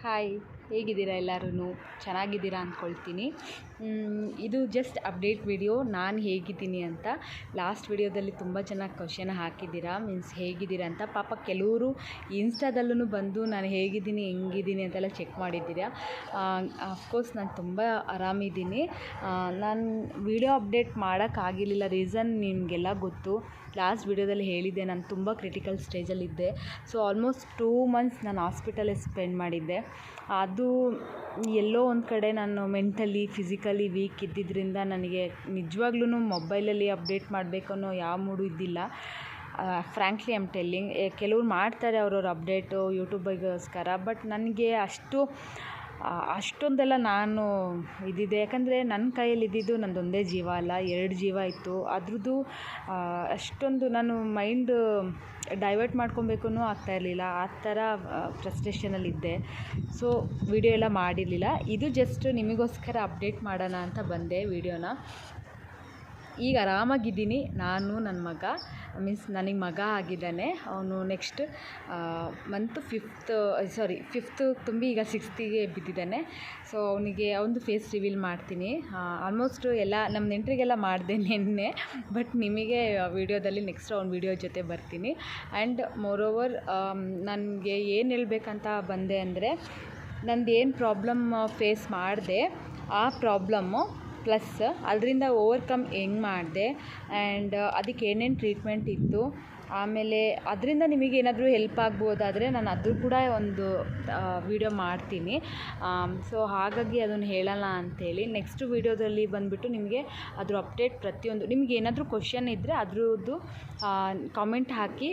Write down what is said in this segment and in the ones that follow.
Hi, ಹೇಗಿದ್ದೀರಾ ಎಲ್ಲರೂ? ಚೆನ್ನಾಗಿದ್ದೀರಾ ಅಂದ್ಕೊಳ್ತೀನಿ. ಇದು ಜಸ್ಟ್ ಅಪ್ಡೇಟ್ ವಿಡಿಯೋ, ನಾನು ಹೇಗಿದ್ದೀನಿ ಅಂತ. ಲಾಸ್ಟ್ ವಿಡಿಯೋದಲ್ಲಿ ತುಂಬ ಚೆನ್ನಾಗಿ ಕ್ವಶನ್ ಹಾಕಿದ್ದೀರಾ, ಮೀನ್ಸ್ ಹೇಗಿದ್ದೀರಾ ಅಂತ. ಪಾಪ ಕೆಲವರು ಇನ್ಸ್ಟಾದಲ್ಲೂ ಬಂದು ನಾನು ಹೇಗಿದ್ದೀನಿ ಹೆಂಗಿದ್ದೀನಿ ಅಂತೆಲ್ಲ ಚೆಕ್ ಮಾಡಿದ್ದೀರಾ. ಅಫ್ಕೋರ್ಸ್ ನಾನು ತುಂಬ ಆರಾಮಿದ್ದೀನಿ. ನಾನು ವಿಡಿಯೋ ಅಪ್ಡೇಟ್ ಮಾಡೋಕ್ಕಾಗಿರಲಿಲ್ಲ. ರೀಸನ್ ನಿಮಗೆಲ್ಲ ಗೊತ್ತು. ಲಾಸ್ಟ್ ವಿಡಿಯೋದಲ್ಲಿ ಹೇಳಿದ್ದೆ, ನಾನು ತುಂಬ ಕ್ರಿಟಿಕಲ್ ಸ್ಟೇಜಲ್ಲಿದ್ದೆ. ಸೊ ಆಲ್ಮೋಸ್ಟ್ 2 ಮಂತ್ಸ್ ನಾನು ಹಾಸ್ಪಿಟಲೇ ಸ್ಪೆಂಡ್ ಮಾಡಿದ್ದೆ. ಅದು ಎಲ್ಲೋ ಒಂದು ಕಡೆ ನಾನು ಮೆಂಟಲಿ ಫಿಸಿಕಲಿ ವೀಕ್ ಇದ್ದಿದ್ದರಿಂದ ನನಗೆ ನಿಜವಾಗ್ಲೂ ಮೊಬೈಲಲ್ಲಿ ಅಪ್ಡೇಟ್ ಮಾಡಬೇಕು ಅನ್ನೋ ಯಾವ ಮೂಡು ಇದ್ದಿಲ್ಲ. ಫ್ರ್ಯಾಂಕ್ಲಿ ಐಮ್ ಟೆಲ್ಲಿಂಗ್, ಕೆಲವ್ರು ಮಾಡ್ತಾರೆ ಅವ್ರವ್ರ ಅಪ್ಡೇಟು ಯೂಟ್ಯೂಬಿಗೋಸ್ಕರ. ಬಟ್ ನನಗೆ ಅಷ್ಟೊಂದೆಲ್ಲ ನಾನು ಇದ್ದಿದ್ದೆ. ಯಾಕಂದರೆ ನನ್ನ ಕೈಯಲ್ಲಿ ಇದ್ದಿದ್ದು ನಂದೊಂದೇ ಜೀವ ಅಲ್ಲ, 2 ಜೀವ ಇತ್ತು. ಅದ್ರದ್ದು ಅಷ್ಟೊಂದು ನಾನು ಮೈಂಡ್ ಡೈವರ್ಟ್ ಮಾಡ್ಕೊಬೇಕು ಆಗ್ತಾಯಿರಲಿಲ್ಲ. ಆ ಥರ ಫ್ರಸ್ಟ್ರೇಷನಲ್ಲಿದ್ದೆ. ಸೊ ವಿಡಿಯೋ ಎಲ್ಲ ಮಾಡಿರಲಿಲ್ಲ. ಇದು ಜಸ್ಟ್ ನಿಮಗೋಸ್ಕರ ಅಪ್ಡೇಟ್ ಮಾಡೋಣ ಅಂತ ಬಂದೆ ವಿಡಿಯೋನ. ಈಗ ಆರಾಮಾಗಿದ್ದೀನಿ. ನಾನು ನನ್ನ ಮಗ, ಮೀನ್ಸ್ ನನಗೆ ಮಗ ಆಗಿದ್ದಾನೆ. ಅವನು ನೆಕ್ಸ್ಟ್ ಮಂತ್ 5th ತುಂಬಿ ಈಗ 6th ಬಿದ್ದಿದ್ದಾನೆ. ಸೊ ಅವನದು ಫೇಸ್ ರಿವೀಲ್ ಮಾಡ್ತೀನಿ. ಆಲ್ಮೋಸ್ಟ್ ಎಲ್ಲ ನಮ್ಮ ನೆಂಟರಿಗೆಲ್ಲ ಮಾಡಿದೆ ನಿನ್ನೆ. ಬಟ್ ನಿಮಗೆ ವಿಡಿಯೋದಲ್ಲಿ ನೆಕ್ಸ್ಟ್ ಅವ್ನ ವಿಡಿಯೋ ಜೊತೆ ಬರ್ತೀನಿ. ಆ್ಯಂಡ್ ಮೋರೋವರ್ ನನಗೆ ಏನು ಹೇಳ್ಬೇಕಂತ ಬಂದೆ ಅಂದರೆ, ನಂದೇನು ಪ್ರಾಬ್ಲಮ್ ಫೇಸ್ ಮಾಡಿದೆ, ಆ ಪ್ರಾಬ್ಲಮ್ಮು ಪ್ಲಸ್ ಅದರಿಂದ ಓವರ್ಕಮ್ ಹೆಂಗೆ ಮಾಡಿದೆ, ಆ್ಯಂಡ್ ಅದಕ್ಕೆ ಏನೇನು ಟ್ರೀಟ್ಮೆಂಟ್ ಇತ್ತು, ಆಮೇಲೆ ಅದರಿಂದ ನಿಮಗೇನಾದರೂ ಹೆಲ್ಪ್ ಆಗ್ಬೋದಾದರೆ ನಾನು ಅದು ಕೂಡ ಒಂದು ವಿಡಿಯೋ ಮಾಡ್ತೀನಿ. ಸೊ ಹಾಗಾಗಿ ಅದನ್ನು ಹೇಳೋಣ ಅಂಥೇಳಿ ನೆಕ್ಸ್ಟ್ ವಿಡಿಯೋದಲ್ಲಿ ಬಂದುಬಿಟ್ಟು ನಿಮಗೆ ಅದ್ರ ಅಪ್ಡೇಟ್ ಪ್ರತಿಯೊಂದು, ನಿಮ್ಗೆ ಏನಾದರೂ ಕ್ವಶನ್ ಇದ್ದರೆ ಅದ್ರದ್ದು ಕಾಮೆಂಟ್ ಹಾಕಿ.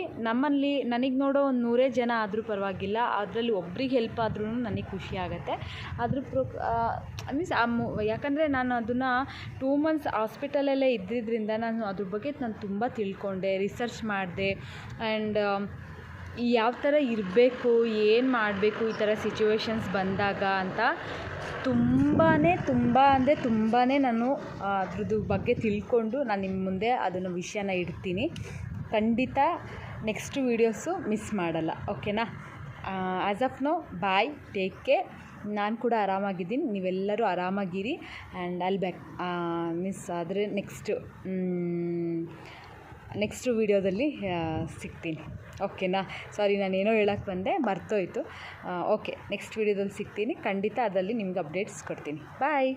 ನನಗೆ ನೋಡೋ ಒಂದು 100 ಜನ ಆದರೂ ಪರವಾಗಿಲ್ಲ, ಅದರಲ್ಲಿ ಒಬ್ರಿಗೆ ಹೆಲ್ಪ್ ಆದ್ರೂ ನನಗೆ ಖುಷಿ ಆಗುತ್ತೆ. ಅದ್ರ ಮೀನ್ಸ್ ಯಾಕಂದರೆ ನಾನು ಅದನ್ನು 2 ಮಂತ್ಸ್ ಹಾಸ್ಪಿಟಲಲ್ಲೇ ಇದ್ದಿದ್ದರಿಂದ ನಾನು ಅದ್ರ ಬಗ್ಗೆ ನಾನು ತುಂಬ ತಿಳ್ಕೊಂಡೆ, ರಿಸರ್ಚ್ ಮಾಡಿದೆ. ಆ್ಯಂಡ್ ಯಾವ ಥರ ಇರಬೇಕು, ಏನು ಮಾಡಬೇಕು ಈ ಥರ ಸಿಚುವೇಶನ್ಸ್ ಬಂದಾಗ ಅಂತ ತುಂಬಾ ನಾನು ಅದ್ರದ್ದು ಬಗ್ಗೆ ತಿಳ್ಕೊಂಡು ನಾನು ನಿಮ್ಮ ಮುಂದೆ ಅದನ್ನು ವಿಷಯನ ಇಡ್ತೀನಿ. ಖಂಡಿತ ನೆಕ್ಸ್ಟ್ ವೀಡಿಯೋಸು ಮಿಸ್ ಮಾಡಲ್ಲ, ಓಕೆನಾ? As of now bye, take care. ನಾನು ಕೂಡ ಆರಾಮಾಗಿದ್ದೀನಿ, ನೀವೆಲ್ಲರೂ ಆರಾಮಾಗಿರಿ. ಆ್ಯಂಡ್ ಐಲ್ ಬ್ಯಾಕ್ ಮಿಸ್ ಆದರೆ ನೆಕ್ಸ್ಟ್ ವೀಡಿಯೋದಲ್ಲಿ ಸಿಗ್ತೀನಿ, ಓಕೆನಾ? ಸಾರಿ, ನಾನೇನೋ ಹೇಳೋಕ್ಕೆ ಬಂದೆ, ಮರ್ತೋಯ್ತು. ಓಕೆ, ನೆಕ್ಸ್ಟ್ ವೀಡಿಯೋದಲ್ಲಿ ಸಿಗ್ತೀನಿ ಖಂಡಿತ. ಅದರಲ್ಲಿ ನಿಮ್ಗೆ ಅಪ್ಡೇಟ್ಸ್ ಕೊಡ್ತೀನಿ. ಬಾಯ್.